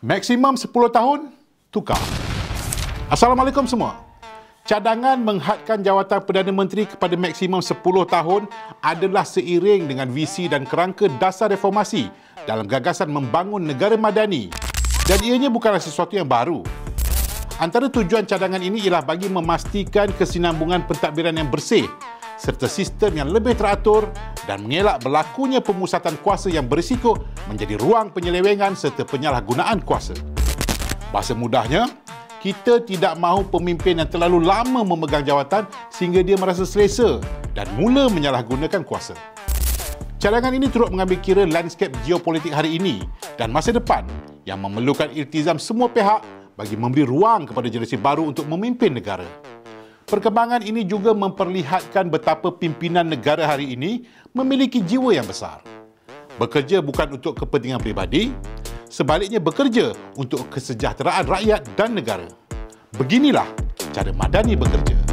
Maksimum 10 tahun, tukar. Assalamualaikum semua. Cadangan menghadkan jawatan Perdana Menteri kepada maksimum 10 tahun adalah seiring dengan visi dan kerangka dasar reformasi dalam gagasan membangun negara madani, dan ianya bukanlah sesuatu yang baru. Antara tujuan cadangan ini ialah bagi memastikan kesinambungan pentadbiran yang bersih serta sistem yang lebih teratur dan mengelak berlakunya pemusatan kuasa yang berisiko menjadi ruang penyelewengan serta penyalahgunaan kuasa. Bahasa mudahnya, kita tidak mahu pemimpin yang terlalu lama memegang jawatan sehingga dia merasa selesa dan mula menyalahgunakan kuasa. Cadangan ini turut mengambil kira lanskap geopolitik hari ini dan masa depan yang memerlukan iltizam semua pihak bagi memberi ruang kepada generasi baru untuk memimpin negara. Perkembangan ini juga memperlihatkan betapa pimpinan negara hari ini memiliki jiwa yang besar. Bekerja bukan untuk kepentingan peribadi, sebaliknya bekerja untuk kesejahteraan rakyat dan negara. Beginilah cara madani bekerja.